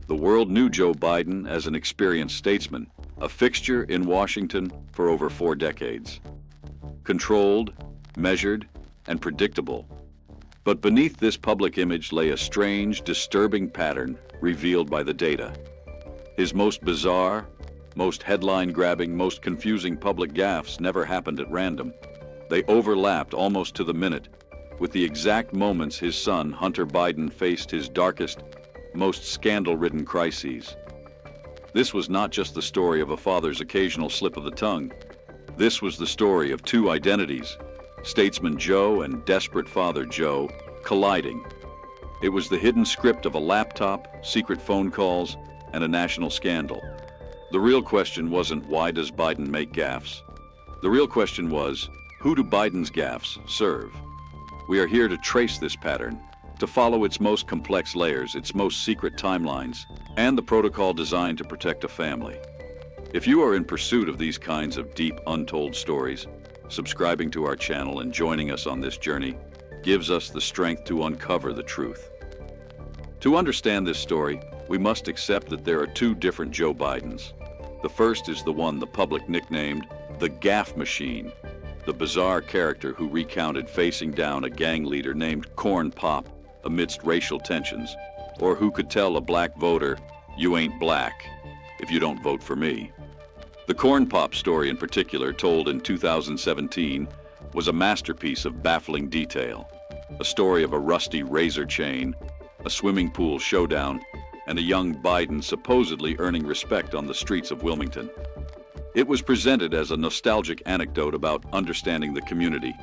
The world knew Joe Biden as an experienced statesman, a fixture in Washington for over 4 decades. Controlled, measured, and predictable. But beneath this public image lay a strange, disturbing pattern revealed by the data. His most bizarre, most headline-grabbing, most confusing public gaffes never happened at random. They overlapped almost to the minute, with the exact moments his son, Hunter Biden, faced his darkest, most scandal-ridden crises. This was not just the story of a father's occasional slip of the tongue. This was the story of 2 identities, statesman Joe and desperate father Joe, colliding. It was the hidden script of a laptop, secret phone calls, and a national scandal. The real question wasn't, why does Biden make gaffes? The real question was, who do Biden's gaffes serve? We are here to trace this pattern, to follow its most complex layers, its most secret timelines, and the protocol designed to protect a family. If you are in pursuit of these kinds of deep, untold stories, subscribing to our channel and joining us on this journey gives us the strength to uncover the truth. To understand this story, we must accept that there are 2 different Joe Bidens. The first is the one the public nicknamed the Gaffe Machine, the bizarre character who recounted facing down a gang leader named Corn Pop amidst racial tensions, or who could tell a black voter, "You ain't black if you don't vote for me." The Corn Pop story in particular, told in 2017, was a masterpiece of baffling detail. A story of a rusty razor chain, a swimming pool showdown, and a young Biden supposedly earning respect on the streets of Wilmington. It was presented as a nostalgic anecdote about understanding the community,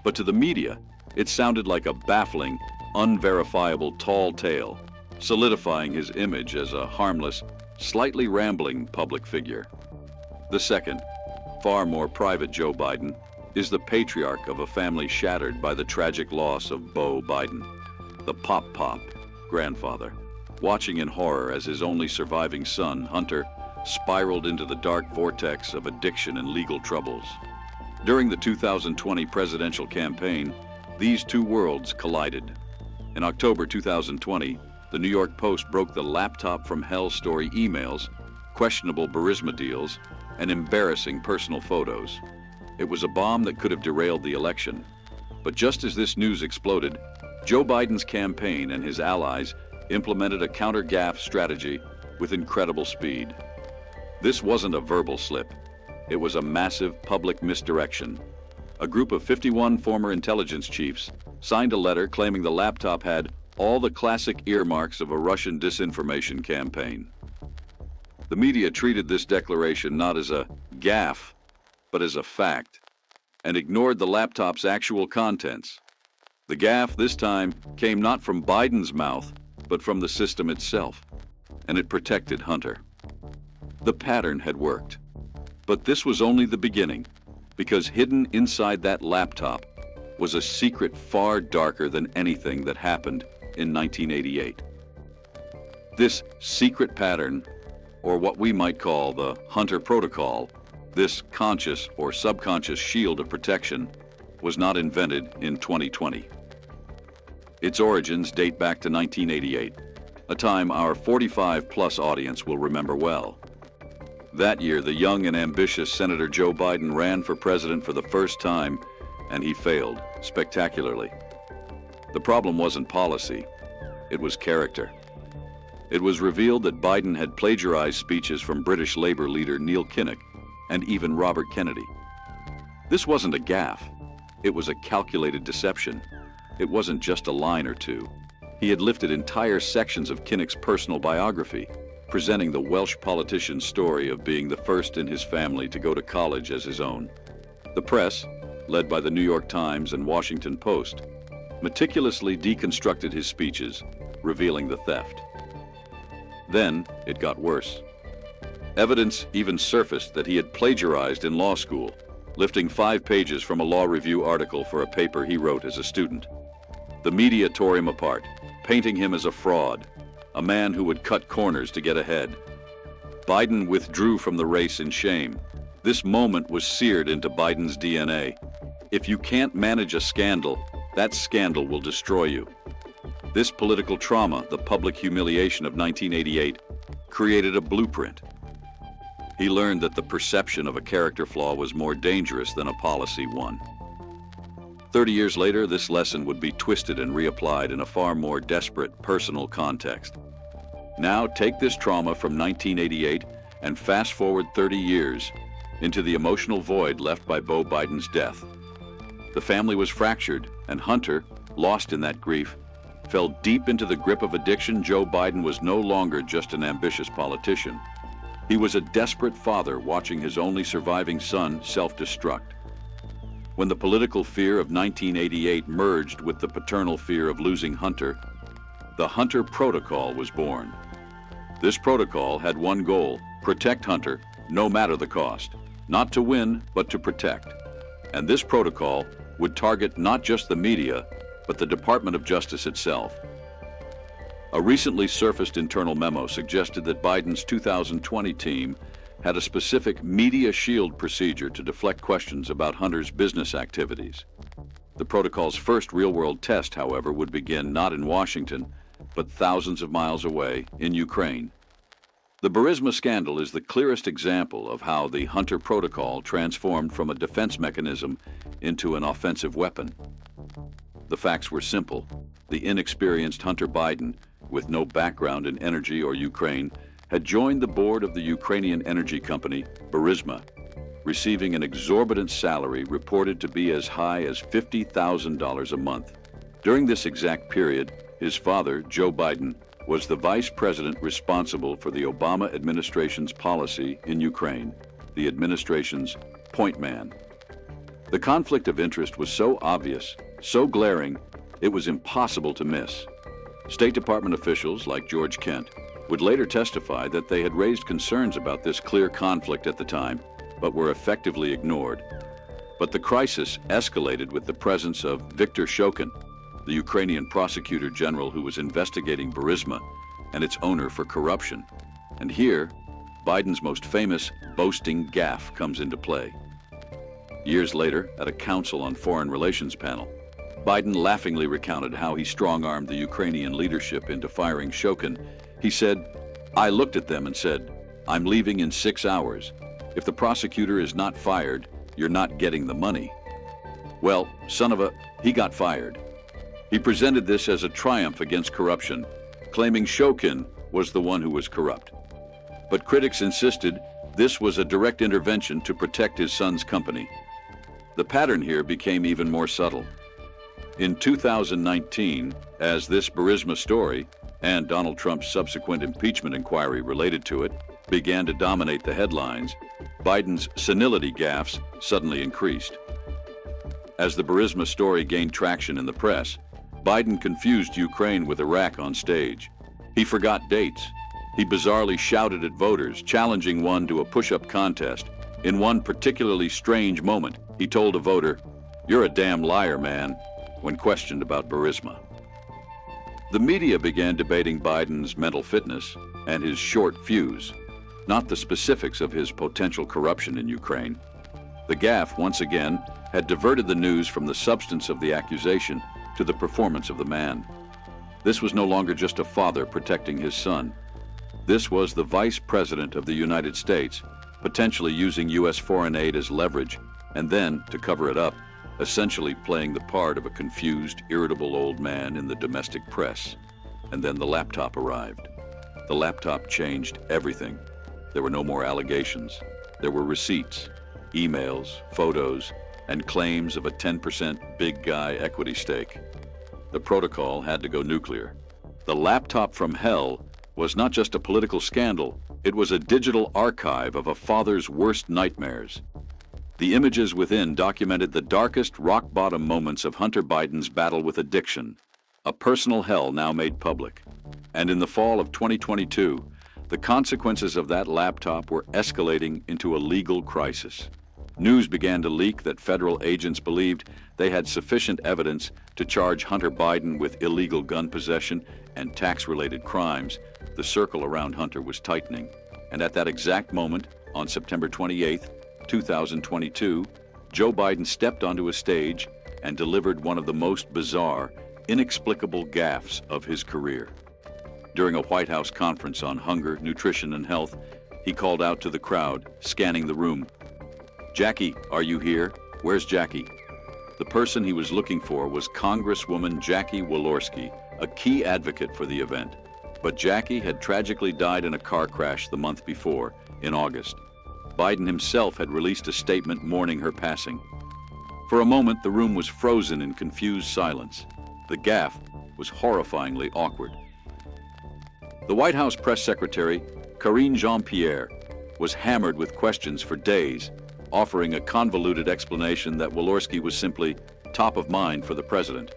but to the media, it sounded like a baffling, unverifiable tall tale, solidifying his image as a harmless, slightly rambling public figure. The second, far more private Joe Biden, is the patriarch of a family shattered by the tragic loss of Beau Biden, the pop grandfather, watching in horror as his only surviving son, Hunter, spiraled into the dark vortex of addiction and legal troubles. During the 2020 presidential campaign, these 2 worlds collided. In October 2020, the New York Post broke the laptop from hell story emails, questionable Burisma deals, and embarrassing personal photos. It was a bomb that could have derailed the election. But just as this news exploded, Joe Biden's campaign and his allies implemented a counter-gaffe strategy with incredible speed. This wasn't a verbal slip. It was a massive public misdirection. A group of 51 former intelligence chiefs signed a letter claiming the laptop had all the classic earmarks of a Russian disinformation campaign. The media treated this declaration not as a gaffe, but as a fact, and ignored the laptop's actual contents. The gaffe this time came not from Biden's mouth, but from the system itself, and it protected Hunter. The pattern had worked. But this was only the beginning, because hidden inside that laptop was a secret far darker than anything that happened in 1988. This secret pattern, or what we might call the Hunter Protocol, this conscious or subconscious shield of protection, was not invented in 2020. Its origins date back to 1988, a time our 45-plus audience will remember well. That year, the young and ambitious Senator Joe Biden ran for president for the first time, and he failed spectacularly. The problem wasn't policy, it was character. It was revealed that Biden had plagiarized speeches from British Labour leader Neil Kinnock and even Robert Kennedy. This wasn't a gaffe, it was a calculated deception. It wasn't just a line or 2. He had lifted entire sections of Kinnock's personal biography, presenting the Welsh politician's story of being the first in his family to go to college as his own. The press, led by the New York Times and Washington Post, meticulously deconstructed his speeches, revealing the theft. Then it got worse. Evidence even surfaced that he had plagiarized in law school, lifting 5 pages from a law review article for a paper he wrote as a student. The media tore him apart, painting him as a fraud, a man who would cut corners to get ahead. Biden withdrew from the race in shame. This moment was seared into Biden's DNA. If you can't manage a scandal, that scandal will destroy you. This political trauma, the public humiliation of 1988, created a blueprint. He learned that the perception of a character flaw was more dangerous than a policy one. 30 years later, this lesson would be twisted and reapplied in a far more desperate personal context. Now, take this trauma from 1988 and fast forward 30 years into the emotional void left by Beau Biden's death. The family was fractured, and Hunter, lost in that grief, fell deep into the grip of addiction. Joe Biden was no longer just an ambitious politician. He was a desperate father watching his only surviving son self-destruct. When the political fear of 1988 merged with the paternal fear of losing Hunter, the Hunter Protocol was born. This protocol had one goal: protect Hunter, no matter the cost. Not to win, but to protect. And this protocol would target not just the media, but the Department of Justice itself. A recently surfaced internal memo suggested that Biden's 2020 team had a specific media shield procedure to deflect questions about Hunter's business activities. The protocol's first real-world test, however, would begin not in Washington, but thousands of miles away in Ukraine. The Burisma scandal is the clearest example of how the Hunter Protocol transformed from a defense mechanism into an offensive weapon. The facts were simple. The inexperienced Hunter Biden, with no background in energy or Ukraine, had joined the board of the Ukrainian energy company, Burisma, receiving an exorbitant salary reported to be as high as $50,000 a month. During this exact period, his father, Joe Biden, was the vice president responsible for the Obama administration's policy in Ukraine, the administration's point man. The conflict of interest was so obvious, so glaring, it was impossible to miss. State Department officials like George Kent would later testify that they had raised concerns about this clear conflict at the time, but were effectively ignored. But the crisis escalated with the presence of Viktor Shokin, the Ukrainian prosecutor general who was investigating Burisma and its owner for corruption. And here, Biden's most famous boasting gaffe comes into play. Years later, at a Council on Foreign Relations panel, Biden laughingly recounted how he strong-armed the Ukrainian leadership into firing Shokin. He said, "I looked at them and said, I'm leaving in 6 hours. If the prosecutor is not fired, you're not getting the money." Well, he got fired. He presented this as a triumph against corruption, claiming Shokin was the one who was corrupt. But critics insisted this was a direct intervention to protect his son's company. The pattern here became even more subtle. In 2019, as this Burisma story and Donald Trump's subsequent impeachment inquiry related to it began to dominate the headlines, Biden's senility gaffes suddenly increased. As the Burisma story gained traction in the press, Biden confused Ukraine with Iraq on stage. He forgot dates. He bizarrely shouted at voters, challenging one to a push-up contest. In one particularly strange moment, he told a voter, "You're a damn liar, man," when questioned about Burisma. The media began debating Biden's mental fitness and his short fuse, not the specifics of his potential corruption in Ukraine. The gaffe, once again, had diverted the news from the substance of the accusation to the performance of the man. This was no longer just a father protecting his son. This was the Vice President of the United States, potentially using U.S. foreign aid as leverage, and then, to cover it up, essentially playing the part of a confused, irritable old man in the domestic press. And then the laptop arrived. The laptop changed everything. There were no more allegations. There were receipts, emails, photos, and claims of a 10% big guy equity stake. The protocol had to go nuclear. The laptop from hell was not just a political scandal, it was a digital archive of a father's worst nightmares. The images within documented the darkest rock-bottom moments of Hunter Biden's battle with addiction, a personal hell now made public. And in the fall of 2022, the consequences of that laptop were escalating into a legal crisis. News began to leak that federal agents believed they had sufficient evidence to charge Hunter Biden with illegal gun possession and tax-related crimes. The circle around Hunter was tightening. And at that exact moment, on September 28, 2022, Joe Biden stepped onto a stage and delivered one of the most bizarre, inexplicable gaffes of his career. During a White House conference on hunger, nutrition, and health, he called out to the crowd, scanning the room. "Jackie, are you here? Where's Jackie?" The person he was looking for was Congresswoman Jackie Walorski, a key advocate for the event. But Jackie had tragically died in a car crash the month before, in August. Biden himself had released a statement mourning her passing. For a moment, the room was frozen in confused silence. The gaffe was horrifyingly awkward. The White House press secretary, Karine Jean-Pierre, was hammered with questions for days, offering a convoluted explanation that Walorski was simply top of mind for the president.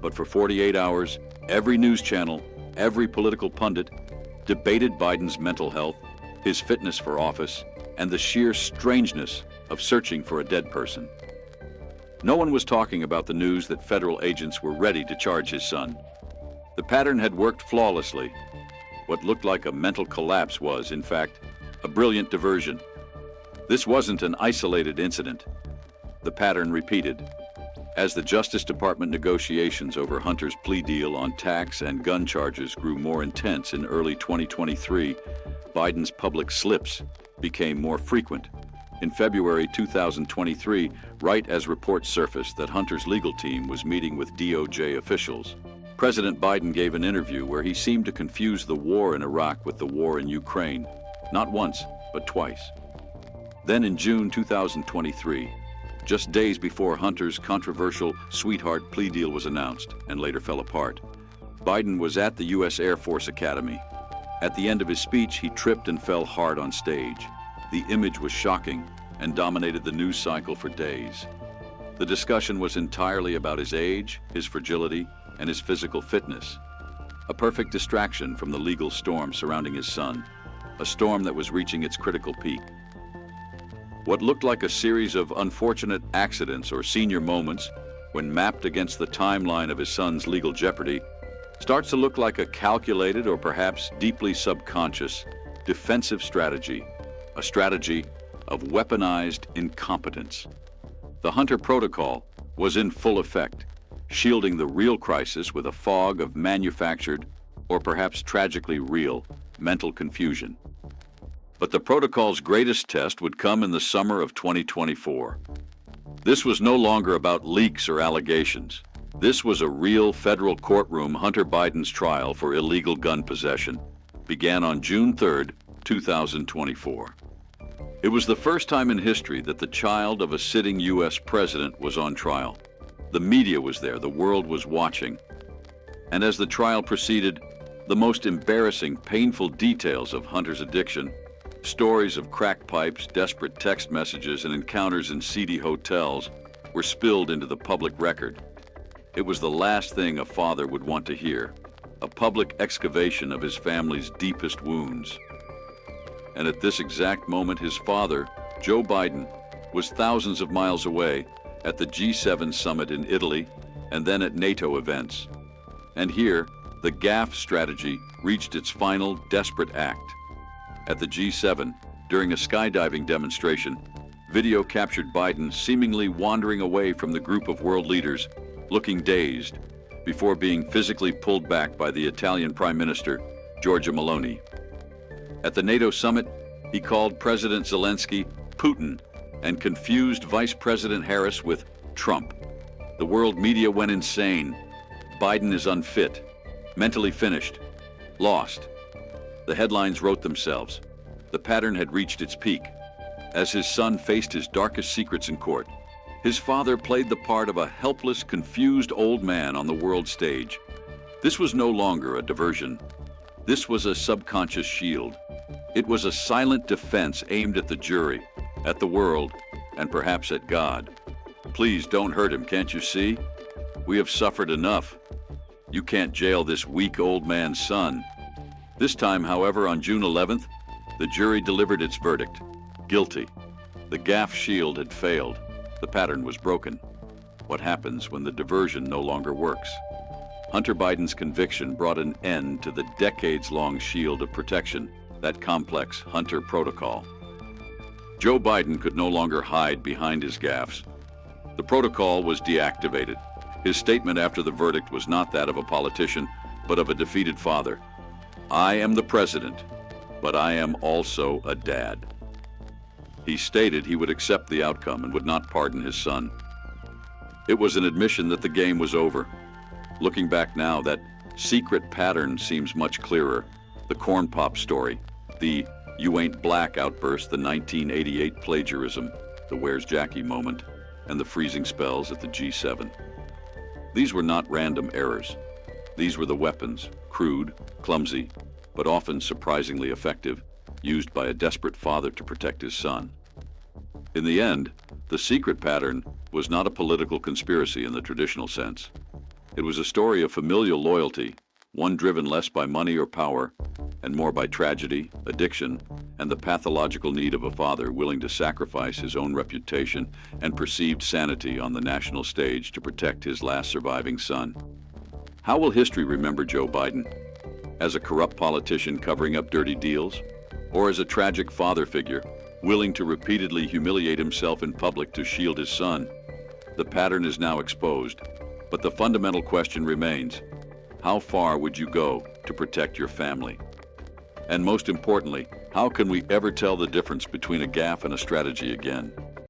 But for 48 hours, every news channel, every political pundit debated Biden's mental health, his fitness for office, and the sheer strangeness of searching for a dead person. No one was talking about the news that federal agents were ready to charge his son. The pattern had worked flawlessly. What looked like a mental collapse was, in fact, a brilliant diversion. This wasn't an isolated incident. The pattern repeated. As the Justice Department negotiations over Hunter's plea deal on tax and gun charges grew more intense in early 2023, Biden's public slips became more frequent. In February 2023, right as reports surfaced that Hunter's legal team was meeting with DOJ officials, President Biden gave an interview where he seemed to confuse the war in Iraq with the war in Ukraine, not once, but twice. Then in June 2023, just days before Hunter's controversial sweetheart plea deal was announced and later fell apart, Biden was at the U.S. Air Force Academy. At the end of his speech, he tripped and fell hard on stage. The image was shocking and dominated the news cycle for days. The discussion was entirely about his age, his fragility, and his physical fitness. A perfect distraction from the legal storm surrounding his son, a storm that was reaching its critical peak. What looked like a series of unfortunate accidents or senior moments, when mapped against the timeline of his son's legal jeopardy, starts to look like a calculated or perhaps deeply subconscious defensive strategy, a strategy of weaponized incompetence. The Hunter Protocol was in full effect, shielding the real crisis with a fog of manufactured, or perhaps tragically real, mental confusion. But the protocol's greatest test would come in the summer of 2024. This was no longer about leaks or allegations. This was a real federal courtroom. Hunter Biden's trial for illegal gun possession began on June 3, 2024. It was the first time in history that the child of a sitting U.S. president was on trial. The media was there, the world was watching. And as the trial proceeded, the most embarrassing, painful details of Hunter's addiction, stories of crack pipes, desperate text messages, and encounters in seedy hotels were spilled into the public record. It was the last thing a father would want to hear, a public excavation of his family's deepest wounds. And at this exact moment, his father, Joe Biden, was thousands of miles away at the G7 summit in Italy and then at NATO events. And here, the gaffe strategy reached its final desperate act. At the G7, during a skydiving demonstration, video captured Biden seemingly wandering away from the group of world leaders, looking dazed, before being physically pulled back by the Italian Prime Minister, Giorgia Meloni. At the NATO summit, he called President Zelensky Putin and confused Vice President Harris with Trump. The world media went insane. Biden is unfit, mentally finished, lost. The headlines wrote themselves. The pattern had reached its peak. As his son faced his darkest secrets in court, his father played the part of a helpless, confused old man on the world stage. This was no longer a diversion. This was a subconscious shield. It was a silent defense aimed at the jury, at the world, and perhaps at God. Please don't hurt him, can't you see? We have suffered enough. You can't jail this weak old man's son. This time, however, on June 11th, the jury delivered its verdict. Guilty. The gaffe shield had failed. The pattern was broken. What happens when the diversion no longer works? Hunter Biden's conviction brought an end to the decades-long shield of protection, that complex Hunter Protocol. Joe Biden could no longer hide behind his gaffes. The protocol was deactivated. His statement after the verdict was not that of a politician, but of a defeated father. "I am the president, but I am also a dad." He stated he would accept the outcome and would not pardon his son. It was an admission that the game was over. Looking back now, that secret pattern seems much clearer. The corn pop story, the "you ain't black" outburst, the 1988 plagiarism, the "where's Jackie" moment, and the freezing spells at the G7. These were not random errors. These were the weapons, crude, clumsy, but often surprisingly effective, used by a desperate father to protect his son. In the end, the secret pattern was not a political conspiracy in the traditional sense. It was a story of familial loyalty, one driven less by money or power, and more by tragedy, addiction, and the pathological need of a father willing to sacrifice his own reputation and perceived sanity on the national stage to protect his last surviving son. How will history remember Joe Biden? As a corrupt politician covering up dirty deals? Or as a tragic father figure, willing to repeatedly humiliate himself in public to shield his son? The pattern is now exposed, but the fundamental question remains: how far would you go to protect your family? And most importantly, how can we ever tell the difference between a gaffe and a strategy again?